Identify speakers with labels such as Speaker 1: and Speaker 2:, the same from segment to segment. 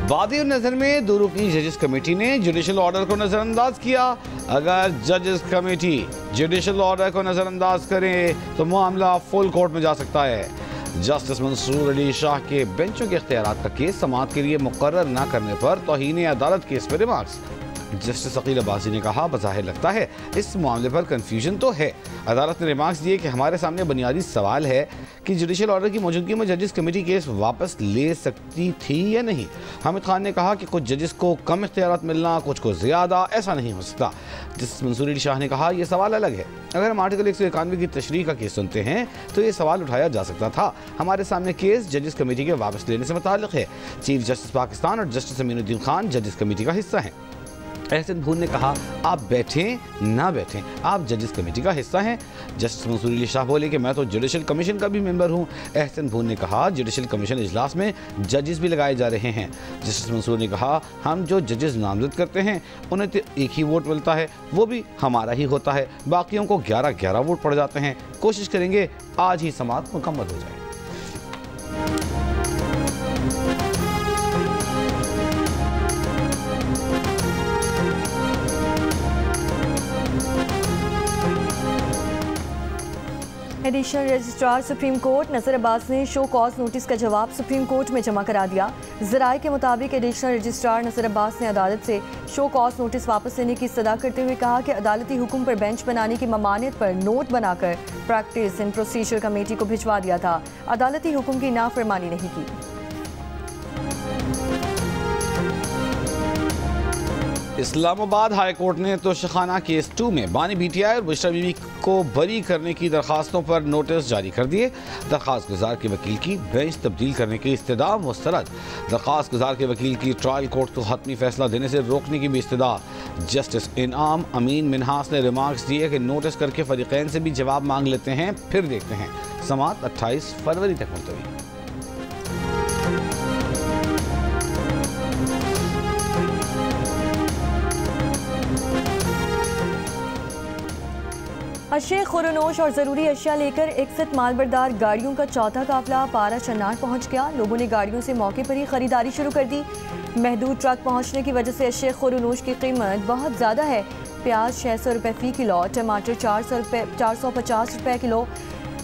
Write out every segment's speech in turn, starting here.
Speaker 1: वादी नजर में दो रुकनी जजेस कमेटी ने जुडिशल ऑर्डर को नजरअंदाज किया। अगर जजेस कमेटी जुडिशल ऑर्डर को नजरअंदाज करे तो मामला फुल कोर्ट में जा सकता है। जस्टिस मंसूर अली शाह के बेंचों के इख्तियारात का केस समाअत के लिए मुकर्रर न करने पर तौहीन अदालत केस पर रिमार्क्स। जस्टिस अकील अब्बासी ने कहा, बज़ाहिर लगता है इस मामले पर कंफ्यूजन तो है। अदालत ने रिमार्क्स दिए कि हमारे सामने बुनियादी सवाल है कि जुडिशल ऑर्डर की मौजूदगी में जजेस कमेटी केस वापस ले सकती थी या नहीं। हामिद खान ने कहा कि कुछ जजेस को कम इख्तियारात मिलना, कुछ को ज़्यादा, ऐसा नहीं हो सकता। जस्टिस मंसूर अली शाह ने कहा, यह सवाल अलग है। अगर हम आर्टिकल 191 की तशरीह का केस सुनते हैं तो ये सवाल उठाया जा सकता था। हमारे सामने केस जजेस कमेटी के वापस लेने से मुताल्लिक है। चीफ जस्टिस पाकिस्तान और जस्टिस अमीनुद्दीन खान जजेस कमेटी का हिस्सा हैं। एहसन भून ने कहा, आप बैठें ना बैठें, आप जजेस कमेटी का हिस्सा हैं। जस्टिस मंसूर अली शाह बोले कि मैं तो जुडिशल कमीशन का भी मेंबर हूं। एहसन भून ने कहा, जुडिशल कमीशन इजलास में जजेस भी लगाए जा रहे हैं। जस्टिस मंसूर ने कहा, हम जो जजेस नामजद करते हैं उन्हें तो एक ही वोट मिलता है, वो भी हमारा ही होता है। बाकियों को 11-11 वोट पड़ जाते हैं। कोशिश करेंगे आज ही समाअत मुकम्मल हो जाए।
Speaker 2: एडिशनल रजिस्ट्रार सुप्रीम कोर्ट नज़र अब्बास ने शो कॉज नोटिस का जवाब सुप्रीम कोर्ट में जमा करा दिया। ज़राए के मुताबिक एडिशनल रजिस्ट्रार नज़र अब्बास ने अदालत से शो कॉज नोटिस वापस लेने की इस्तदा करते हुए कहा कि अदालती हुक्म पर बेंच बनाने की ममानियत पर नोट बनाकर प्रैक्टिस एंड प्रोसीजर कमेटी को भिजवा दिया था। अदालती हुक्म की नाफरमानी नहीं की।
Speaker 1: इस्लामाबाद हाई कोर्ट ने तोशाखाना केस 2 में बानी BTI और बुशरा बीबी को बरी करने की दरखास्तों पर नोटिस जारी कर दिए। दरखास्त गुजार के वकील की बेंच तब्दील करने की इस्तदा मुस्तरद। दरखास्त गुजार के वकील की ट्रायल कोर्ट को हतमी फैसला देने से रोकने की भी इस्तदा। जस्टिस इनाम अमीन मिनहास ने रिमार्क्स दिए कि नोटिस करके फरीकैन से भी जवाब मांग लेते हैं, फिर देखते हैं। समाअत 28 फरवरी तक मुलतवी।
Speaker 2: अशे खुरनोश और ज़रूरी अशिया लेकर 61 मालबरदार गाड़ियों का चौथा काफिला पारा चन्नार पहुंच गया। लोगों ने गाड़ियों से मौके पर ही खरीदारी शुरू कर दी। महदूद ट्रक पहुंचने की वजह से अशे खुरनोश की कीमत बहुत ज़्यादा है। प्याज 600 रुपये फ़ी किलो, टमाटर 450 रुपये किलो,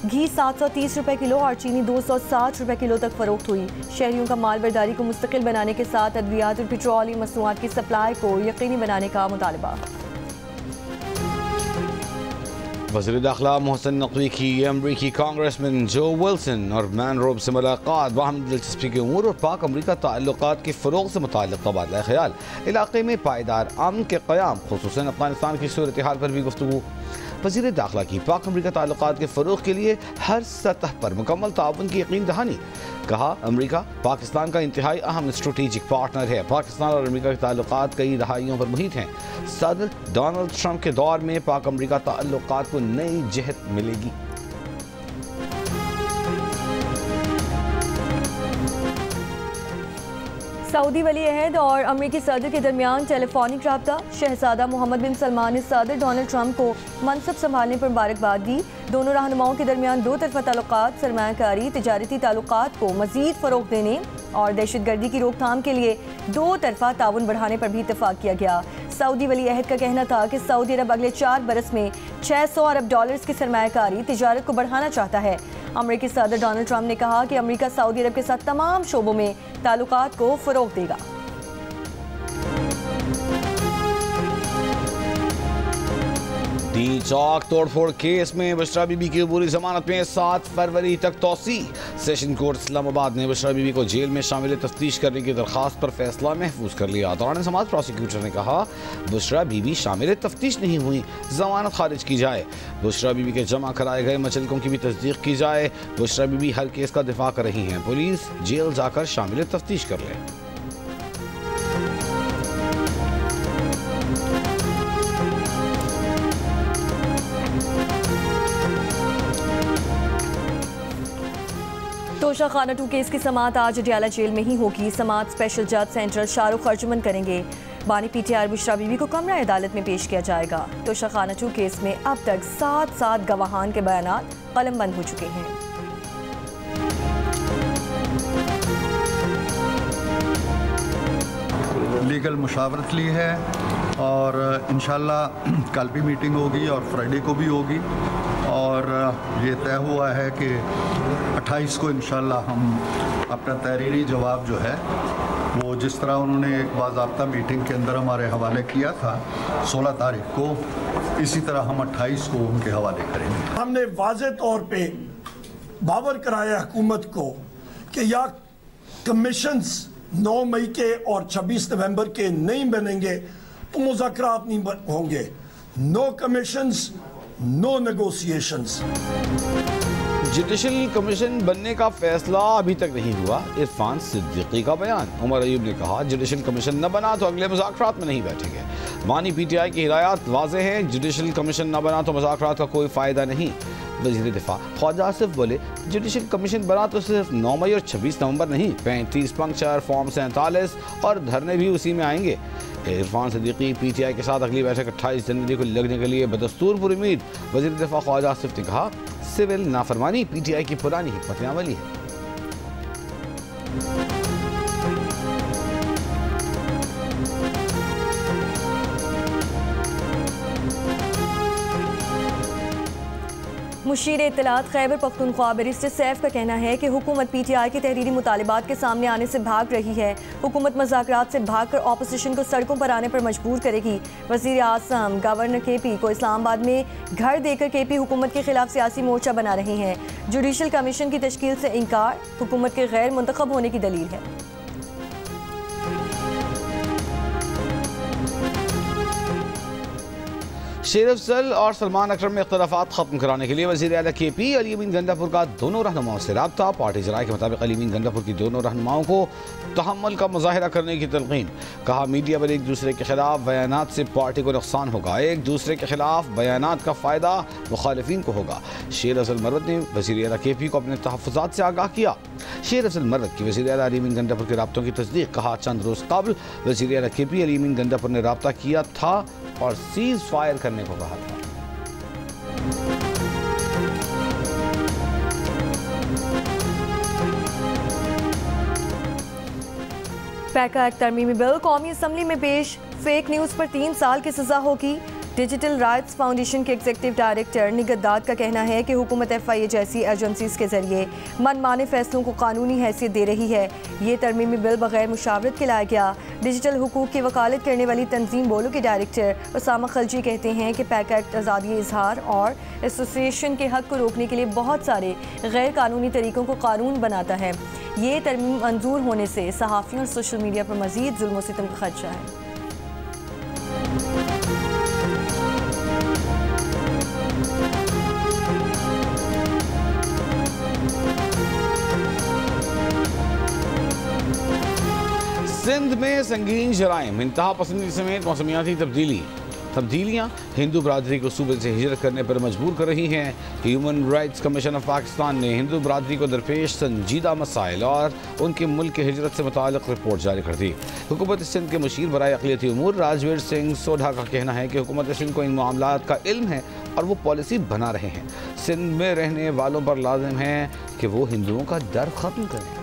Speaker 2: घी 730 रुपये किलो और चीनी 260 रुपये किलो तक फ़रोख्त हुई। शहरियों का मालबरदारी को मुस्तकिल बनाने के साथ अद्वियात और पेट्रोलियम मसनूआत की सप्लाई को यकीनी बनाने का मुतालबा।
Speaker 1: वज़ीर दाखिला मोहसिन नकवी की अमरीकी कांग्रेसमैन जो विल्सन और मैनरोब से मुलाकात। बाहमी दिलचस्पी के उमूर और पाक अमरीका ताल्लुकात के फ़रोग़ से मुताल्लिक़ तबादला ख़याल। इलाक़े में पायदार अमन के क़याम, ख़ुसूसन अफ़गानिस्तान की सूरत हाल पर भी गुफ्तगू। वज़ीर दाखिला की पाक अमरीका ताल्लुकात के फ़रोग़ के लिए हर सतह पर मुकम्मल ताउन की यकीन दहानी। कहा, अमरीका पाकिस्तान का इंतहाई अहम स्ट्रेटेजिक पार्टनर है। पाकिस्तान और अमरीका के ताल्लुकात कई दहाइयों पर मुहित हैं। सदर डोनाल्ड ट्रंप के दौर में पाक अमरीका ताल्लुकात को नई जहत मिलेगी।
Speaker 2: सऊदी वली अहद और अमरीकी सदर के दरमियान टेलीफोनिक रब्ता। शहजादा मोहम्मद बिन सलमान ने सदर डोनाल्ड ट्रंप को मनसब संभालने पर मुबारकबाद दी। दोनों रहनुमाओं के दरमियान दो तरफा ताल्लुकात, सरमायाकारी, तिजारती ताल्लुकात को मजीद फ़रोग़ देने और दहशतगर्दी की रोकथाम के लिए दो तरफा ताउन बढ़ाने पर भी इत्तफाक किया गया। सऊदी वली अहद का कहना था कि सऊदी अरब अगले 4 बरस में $600 अरब की सरमायाकारी तिजारत को बढ़ाना चाहता है। अमरीकी सदर डोनाल्ड ट्रंप ने कहा कि अमरीका सऊदी अरब के साथ तमाम शोबों में ताल्लुकात को फ़रोग़ देगा।
Speaker 1: डी चौक तोड़फोड़ केस में बुशरा बीबी की अबूरी जमानत में 7 फरवरी तक तौसी। सेशन कोर्ट इस्लामाबाद ने बुशरा बीबी को जेल में शामिल तफ्तीश करने की दरखास्त पर फैसला महफूज कर लिया। दौरान समाअत प्रोसिक्यूटर ने कहा, बुशरा बीबी शामिल तफ्तीश नहीं हुई, जमानत खारिज की जाए। बुशरा बीबी के जमा कराए गए मचलकों की भी तस्दीक की जाए। बुशरा बीबी हर केस का दिफा कर रही हैं, पुलिस जेल जाकर शामिल तफ्तीश कर ले।
Speaker 2: तोशाखाना 2 केस की समाअत आज अडियाला जेल में ही होगी। समाअत स्पेशल जज सेंट्रल शाहरुख अर्जुमन करेंगे। बानी PTI बुशरा बीबी को कमरा अदालत में पेश किया जाएगा। तोशाखाना 2 केस में अब तक 7 गवाहान के बयानात कलमबंद हो चुके हैं।
Speaker 3: लीगल मुशावरत ली है और इंशाल्लाह कल भी मीटिंग होगी और फ्राइडे को भी होगी और ये तय हुआ है कि 28 को इंशाल्लाह हम अपना तहरीरी जवाब जो है वो जिस तरह उन्होंने एक बाज़ाब्ता मीटिंग के अंदर हमारे हवाले किया था 16 तारीख को, इसी तरह हम 28 को उनके हवाले करेंगे।
Speaker 4: हमने वाज़े तौर पे बावर कराया हुकूमत को कि या कमीशंस 9 मई के और 26 नवंबर के नहीं बनेंगे तो मुज़ाकरात नहीं होंगे। No commissions, no negotiations.
Speaker 1: Judicial commission बनने का फैसला अभी तक नहीं हुआ। इरफान सिद्दीकी का बयान। उमर अयूब ने कहा जुडिशल कमीशन न बना तो अगले मुज़ाकरात में नहीं बैठेंगे। मानी PTI की हिदायत वाज़ेह है, जुडिशल कमीशन न बना तो मुज़ाकरात का कोई फ़ायदा नहीं। वज़ीर दिफा ख्वाजा आसिफ बोले जुडिशल कमीशन बना तो सिर्फ 9 मई और 26 नवंबर नहीं, 35 पंक्चर, फॉर्म 47 और धरने भी उसी में आएंगे। इरफान सिद्दीकी PTI के साथ अगली बैठक 28 जनवरी को लगने के लिए बदस्तूर पुरुमीद। वज़ीर दिफा ख्वाजा आसिफ ने कहा सिविल नाफरमानी PTI की पुरानी हिकमत अमली है।
Speaker 2: मुशीर इत्तलात खैबर पख्तूनख्वा बैरिस्टर सैफ का कहना है कि हुकूमत PTI के तहरीरी मुतालिबात के सामने आने से भाग रही है। हुकूमत मुज़ाकरात से भागकर ऑपोजिशन को सड़कों पर आने पर मजबूर करेगी। वज़ीर आज़म गवर्नर KP को इस्लामाबाद में घर देकर KP हुकूमत के खिलाफ सियासी मोर्चा बना रहे हैं। जुडिशल कमीशन की तश्कील से इनकार हुकूमत के गैर मुंतखब होने की दलील है।
Speaker 1: शेर अफजल और सलमान अकरम में इख्तलाफात खत्म कराने के लिए वज़ीर आला KP अली अमीन गंडापुर का दोनों रहनुमाओं से रब्ता। पार्टी जराये के मुताबिक अली अमीन गंडापुर की दोनों रहनुमाओं को तहम्मुल का मुजाहिरा करने की तलकीन। कहा मीडिया पर एक दूसरे के खिलाफ बयानात से पार्टी को नुकसान होगा, एक दूसरे के खिलाफ बयानात का फ़ायदा मुखालिफिन को होगा। शेर अफजल मर्रत ने वज़ीर आला KP को अपने तहफ़्फ़ुज़ात से आगाह किया। शेर अफजल मर्रत की वज़ीर आला अली अमीन गंडापुर के रब्तों की तस्दीक। कहा चंद रोज़ कबल वज़ीर आला KP अली अमीन गंडापुर ने रब्ता किया था और सीज़ फायर करने को कहा था।
Speaker 2: पैका एक्ट तरमीमी बिल कौमी असम्बली में पेश। फेक न्यूज़ पर 3 साल की सजा होगी। डिजिटल राइट्स फाउंडेशन के एग्जीक्यूटिव डायरेक्टर निगत दाद का कहना है कि हुकूमत FIA जैसी एजेंसीज के जरिए मनमाने फैसलों को कानूनी हैसियत दे रही है। ये तरमीमी बिल बगैर मुशावरत के लाया गया। डिजिटल हुकूक की वकालत करने वाली तंजीम बोलो के डायरेक्टर उसामा खलजी कहते हैं कि पैका एक्ट आज़ादी इजहार और एसोसिएशन के हक को रोकने के लिए बहुत सारे गैर कानूनी तरीकों को कानून बनाता है। ये तरमीम मंजूर होने से सहाफ़ियों और सोशल मीडिया पर मज़ीद जुल्म व सितम का खदशा है।
Speaker 1: सिंध में संगीन जराइम, इंतहा पसंदी समेत मौसमियाती तब्दीलियाँ हिंदू बरादरी को सूबे से हिजरत करने पर मजबूर कर रही हैं। Human rights commission of Pakistan ने हिंदू बरादरी को दरपेश संजीदा मसाइल और उनके मुल्क की हिजरत से मुताल्लिक़ रिपोर्ट जारी कर दी। हुकूमत सिंध के मुशीर बराए अक़लियती उमूर राजवीर सिंह सोढ़ा का कहना है कि हुकूमत सिंध को इन मामलात का इल्म है और वो पॉलिसी बना रहे हैं। सिंध में रहने वालों पर लाजिम है कि वो हिंदुओं का डर ख़त्म करें।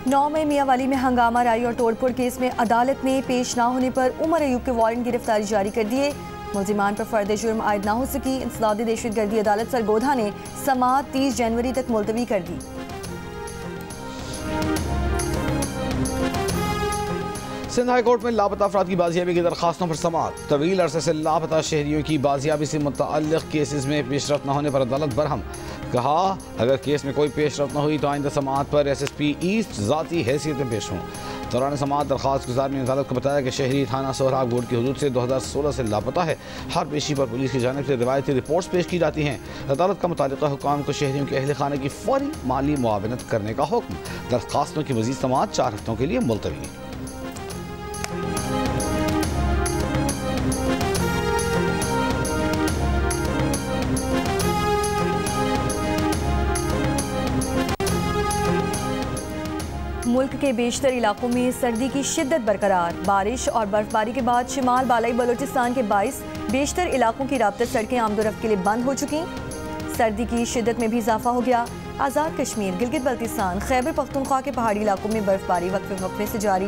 Speaker 2: 9 मई मियांवाली में हंगामा राई और तोड़फोड़ केस में अदालत ने पेश ना होने पर उमर अयूब के वारंट गिरफ्तारी जारी कर दिए। मुलजिमान पर फर्द जुर्म आयद ना हो सकी। इंसदादी दहशतगर्दी अदालत सरगोधा ने समाअत 30 जनवरी तक मुलतवी कर दी।
Speaker 1: सिंध हाई कोर्ट में लापता अफराद की बाजियाबी की दरखास्तों पर समाअत। तवील अरसे से लापता शहरियों की बाजियाबी से मुतअल्लिक़ केसेस में पेशरफ्त न होने पर अदालत बरहम। कहा अगर केस में कोई पेशरफ्त न हुई तो आइंदा समाअत पर SSP ईस्ट ज़ाती हैसियत में पेश हों। दौरान समाअत दरखास्त गुजार ने अदालत को बताया कि शहरी थाना सोहराब गोड की हदूद से 2016 से लापता है। हर पेशी पर पुलिस की जानिब से रिवायती रिपोर्ट्स पेश की जाती हैं। अदालत का मुतालिका हुकाम को शहरियों के अहल खाने की फौरी माली मुआवनत करने का हुक्म। दरखास्तों की मज़ीद समाअत 4 हफ्तों के लिए मुलतवी।
Speaker 2: मुल्क के बेशतर इलाकों में सर्दी की शिद्दत बरकरार। बारिश और बर्फबारी के बाद शिमाल बालाई बलोचिस्तान के 22 बेशतर इलाकों की राब्ता सड़कें आमदोरफ्त के लिए बंद हो चुकी। सर्दी की शिद्दत में भी इजाफा हो गया। आज़ाद कश्मीर, गिलगित बल्तिस्तान, खैबर पख्तूनख्वा के पहाड़ी इलाकों में बर्फबारी वक्फे से जारी।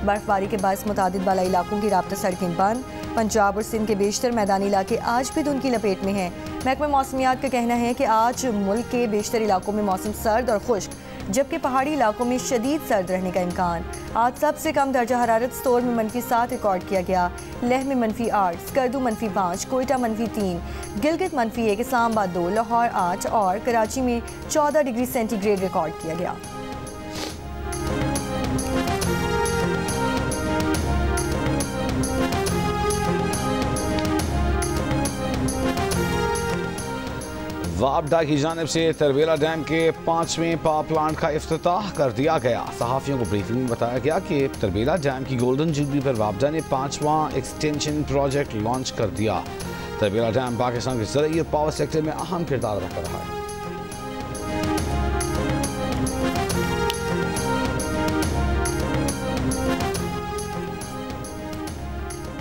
Speaker 2: बर्फबारी के बायस मुतादिद बाला इलाकों की राब्ता सड़कें बंद। पंजाब और सिंध के बेशतर मैदानी इलाके आज भी धुंध की लपेट में हैं। महकमा मौसमियात का कहना है कि आज मुल्क के बेशतर इलाकों में मौसम सर्द और खुश्क, जबकि पहाड़ी इलाकों में शदीद सर्द रहने का इम्कान। आज सबसे कम दर्जा हरारत स्टोर में -7 रिकॉर्ड किया गया। लेह में -8, स्कर्दू -5, कोयटा -3, गिलगित -1, इस्लामाबाद 2, लाहौर 8 और कराची में 14 डिग्री सेंटीग्रेड रिकॉर्ड किया गया।
Speaker 1: वापडा की जानिब से तरबेला डैम के 5वें पावर प्लांट का इफ्तिताह कर दिया गया। सहाफ़ियों को ब्रीफिंग में बताया गया कि तरबेला डैम की गोल्डन जुबली पर वापडा ने 5वां एक्सटेंशन प्रोजेक्ट लॉन्च कर दिया। तरबेला डैम पाकिस्तान के ज़राई और पावर सेक्टर में अहम किरदार अदा कर रहा है।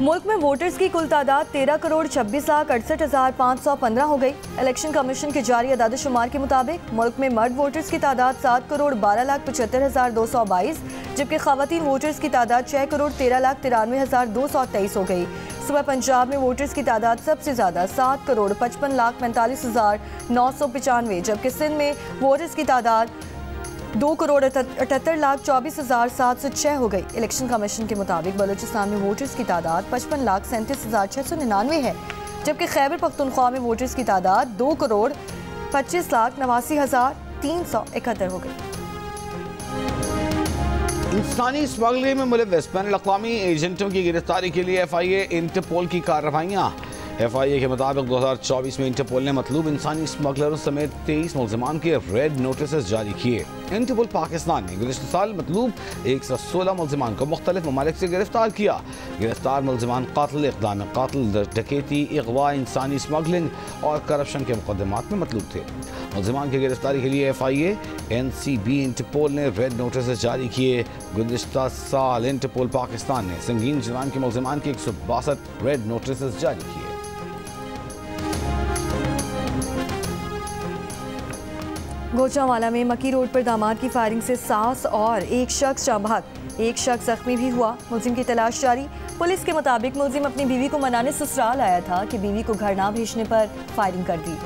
Speaker 2: मुल्क में वोटर्स की कुल तादाद 13,26,68,515 हो गई। इलेक्शन कमीशन के जारी अदाद शुमार के मुताबिक मुल्क में मर्द वोटर्स की तादाद 7,12,75,222, जबकि खवातीन वोटर्स की तादाद 6,13,93,223 हो गई। सुबह पंजाब में वोटर्स की तादाद सबसे ज़्यादा 7,55,45,995, जबकि सिंध में वोटर्स की तादाद 2,78,24,706 हो गई। इलेक्शन कमीशन के मुताबिक बलूचिस्तान में वोटर्स की तादाद 55,37,699 है, जबकि खैबर पख्तूनख्वा में वोटर्स की तादाद 2,25,89,371 हो गई।
Speaker 1: इंसानी स्मगलिंग में मुलव्वस बैनुल-अक़वामी एजेंटों की गिरफ्तारी के लिए FIA इंटरपोल की कार्रवाइयाँ। FIA के मुताबिक 2024 में इंटरपोल ने मतलूब इंसानी स्मगलरों समेत 23 मुल्ज़िमान के रेड नोटिस जारी किए। इंटरपोल पाकिस्तान ने गुज़िश्ता साल मतलूब 116 मुल्ज़िमान को मुख्तलिफ ममालिक से गिरफ्तार किया। गिरफ्तार मुल्ज़िमान कातिल, इक़दाम कातिल, डकैती, अगवा, इंसानी स्मगलिंग और करप्शन के मुकदमात में मतलूब थे। मुल्ज़िमान की गिरफ्तारी के लिए FIA, NCB, इंटरपोल ने रेड नोटिस जारी किए। गुज़िश्ता साल इंटरपोल पाकिस्तान ने संगीन जुर्म के मुल्ज़िमान के 162 रेड नोटिस जारी किए।
Speaker 2: गोचावाला में मक्की रोड पर दामाद की फायरिंग से सास और एक शख्स जाबाक, एक शख्स जख्मी भी हुआ। मुलजिम की तलाश जारी। पुलिस के मुताबिक मुलजिम अपनी बीवी को मनाने ससुराल आया था कि बीवी को घर ना भेजने पर फायरिंग कर दी।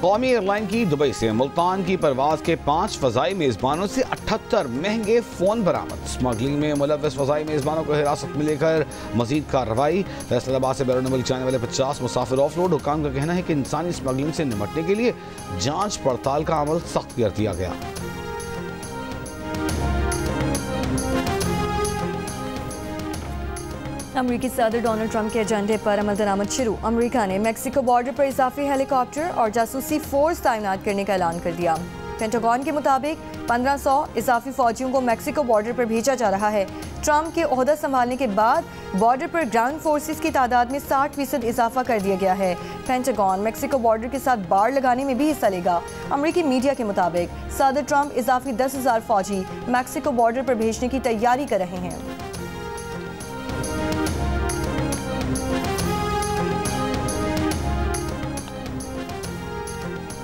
Speaker 1: कौमी एयरलाइन की दुबई से मुल्तान की परवाज के 5 फ़ज़ाई मेज़बानों से 78 महंगे फ़ोन बरामद। स्मगलिंग में मुलव्वस फ़ज़ाई मेज़बानों को हिरासत में लेकर मजीद कार्रवाई। फैसलाबाद से बैरून मुल्क जाने वाले 50 मुसाफिर ऑफलोड। हुकाम का कहना है कि इंसानी स्मगलिंग से निपटने के लिए जांच पड़ताल का अमल सख्त कर दिया गया।
Speaker 2: अमरीकी सदर डोनाल्ड ट्रंप के एजेंडे पर अमल दरामद शुरू। अमरीका ने मैक्सिको बॉर्डर पर इजाफी हेलीकॉप्टर और जासूसी फोर्स तैनात करने का ऐलान कर दिया। पेंटागन के मुताबिक 1500 इजाफी फौजियों को मैक्सिको बॉर्डर पर भेजा जा रहा है। ट्रंप के ओहदा संभालने के बाद बॉर्डर पर ग्राउंड फोर्सेस की तादाद में 60% इजाफा कर दिया गया है। पेंटागन मैक्सिको बॉर्डर के साथ बाड़ लगाने में भी हिस्सा लेगा। अमरीकी मीडिया के मुताबिक सदर ट्रंप इजाफी 10,000 फौजी मैक्सिको बॉर्डर पर भेजने की तैयारी कर रहे हैं।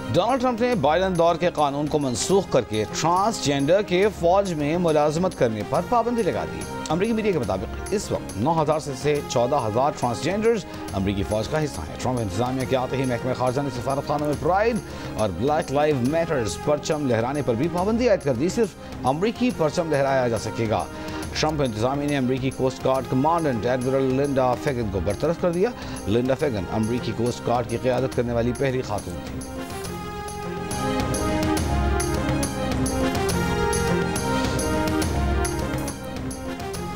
Speaker 1: डोनाल्ड ट्रंप ने बाइडन दौर के कानून को मनसूख करके ट्रांसजेंडर के फौज में मुलाजमत करने पर पाबंदी लगा दी। अमरीकी मीडिया के मुताबिक इस वक्त 9,000 से 14,000 ट्रांसजेंडर्स अमरीकी फौज का हिस्सा हैं। ट्रंप इंतजामिया के आते ही महकमा खारजा ने सफारतखानों में प्राइड और ब्लैक लाइव मैटर्स परचम लहराने पर भी पाबंदी आयद कर दी। सिर्फ अमरीकी परचम लहराया जा सकेगा। ट्रंप इंतजामिया ने अमरीकी coast guard commandant admiral Linda Fagan को बरतरफ कर दिया। लिंडा फेगन अमरीकी कोस्ट गार्ड की क़यादत करने वाली पहली खातून थी।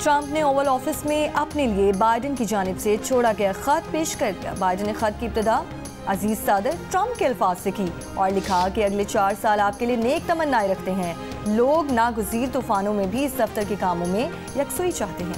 Speaker 2: ट्रंप ने ओवल ऑफिस में अपने लिए बाइडन की जानिब से छोड़ा गया खत पेश कर दिया। बाइडन ने खत की इब्तिदा अजीज सादर ट्रंप के अल्फाज से की और लिखा कि अगले 4 साल आपके लिए नेक तमन्नाएं रखते हैं। लोग नागुज़ीर तूफानों में भी इस दफ्तर के कामों में यकसुई चाहते हैं।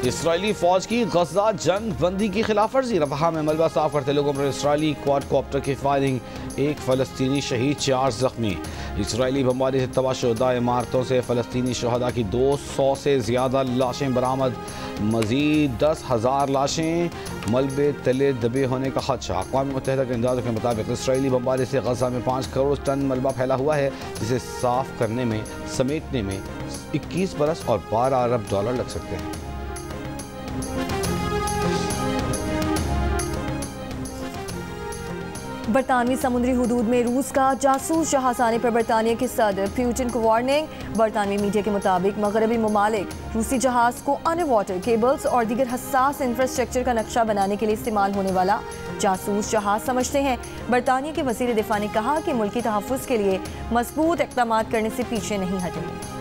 Speaker 1: इसराइली फौज की गजा जंग बंदी की खिलाफ वर्जी। रफ़ा में मलबा साफ करते लोगों पर इसराइली क्वाडकॉप्टर की फायरिंग, 1 फ़लस्तीनी शहीद, 4 जख्मी। इसराइली बमबारी से तबाहशुदा इमारतों से फ़लस्तीनी शहदा की 200 से ज़्यादा लाशें बरामद। मज़ीद 10,000 लाशें मलबे तले दबे होने का खदशा। अक़वाम मुत्तहिदा के अंदाज़ों के मुताबिक इसराइली बमबारी से गज़ा में 5 करोड़ टन मलबा फैला हुआ है, जिसे साफ़ करने में समेटने में 21 बरस और $12 अरब लग सकते हैं।
Speaker 2: बरतानवी समुद्री हुदूद में रूस का जासूस जहाज आने पर बरतानिया के सदर पुतिन को वार्निंग। बरतानवी मीडिया के मुताबिक मगरबी ममालिक रूसी जहाज को अंडर वाटर केबल्स और दीगर हसास इंफ्रास्ट्रक्चर का नक्शा बनाने के लिए इस्तेमाल होने वाला जासूस जहाज समझते हैं। बरतानिया के वज़ीर दिफा ने कहा कि मुल्की तहफ़्फ़ुज़ के लिए मजबूत इक़दाम करने से पीछे नहीं हटेंगे।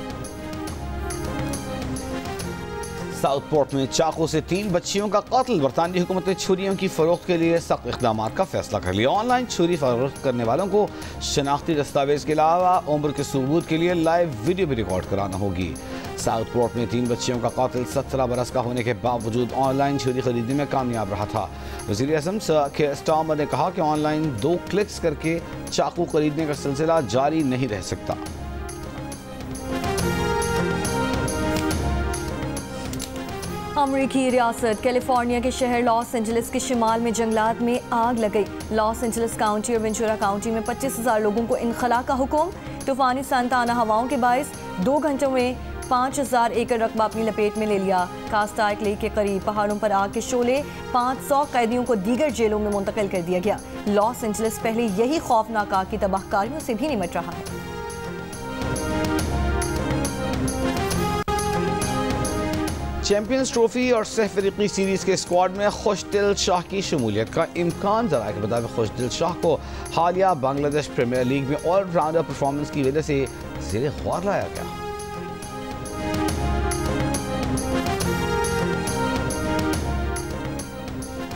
Speaker 1: साउथपोर्ट में चाकू से 3 बच्चियों का कत्ल। बरतानवी हुकूमत ने छुरियों की फरोख्त के लिए सख्त इक़दाम का फैसला कर लिया। ऑनलाइन छुरी फरोख्त करने वालों को शनाख्ती दस्तावेज़ के अलावा उम्र के सबूत के लिए लाइव वीडियो भी रिकॉर्ड कराना होगी। साउथपोर्ट में 3 बच्चियों का कातिल 17 बरस का होने के बावजूद ऑनलाइन छुरी खरीदने में कामयाब रहा था। वज़ीर आज़म के स्टार्मर ने कहा कि ऑनलाइन 2 क्लिक्स करके चाकू खरीदने का सिलसिला जारी नहीं रह सकता।
Speaker 2: अमरीकी रियासत कैलिफोर्निया के शहर लॉस एंजलिस के शिमाल में जंगलात में आग लग गई। लॉस एंजलिस काउंटी और वेंचुरा काउंटी में 25,000 लोगों को इनखला का हुक्म। तूफानी सांताना हवाओं के बायस 2 घंटों में 5,000 एकड़ रकबा अपनी लपेट में ले लिया। कास्टाइक लेक के करीब पहाड़ों पर आग के शोले 500 कैदियों को दीगर जेलों में मुंतकिल कर दिया गया। लॉस एंजलिस पहले यही खौफनाक आग की तबाहकारियों से भी निमट रहा है।
Speaker 1: चैंपियंस ट्रॉफी और सहफरीकी सीरीज के स्क्वाड में खुशदिल शाह की शमूलियत का इम्कान। ज़राए के मुताबिक खुशदिल शाह को हालिया बांग्लादेश प्रीमियर लीग में ऑलराउंडर परफॉर्मेंस की वजह से ज़ेरे गौर लाया गया।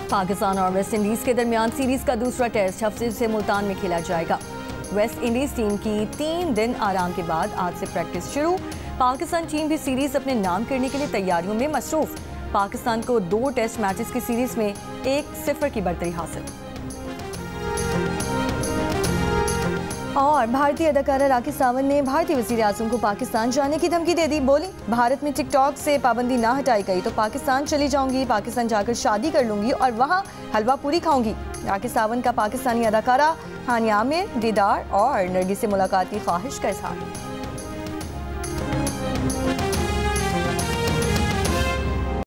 Speaker 2: पाकिस्तान और वेस्ट इंडीज के दरमियान सीरीज का दूसरा टेस्ट हफ्ते से मुल्तान में खेला जाएगा। वेस्ट इंडीज टीम की 3 दिन आराम के बाद आज से प्रैक्टिस शुरू। पाकिस्तान टीम भी सीरीज अपने नाम करने के लिए तैयारियों में मसरूफ। पाकिस्तान को 2 टेस्ट मैचेस की सीरीज में 1-0 की बढ़तरी हासिल। और भारतीय अदाकारा राखी सावंत ने भारतीय वज़ीर आज़म को पाकिस्तान जाने की धमकी दे दी। बोली, भारत में टिकटॉक से पाबंदी ना हटाई गई तो पाकिस्तान चली जाऊंगी, पाकिस्तान जाकर शादी कर लूंगी और वहां हलवा पूरी खाऊंगी। राखी सावंत का पाकिस्तानी अदाकारा हानिया आमिर, दीदार और नरगिस से मुलाकात की ख्वाहिश का इज़हार।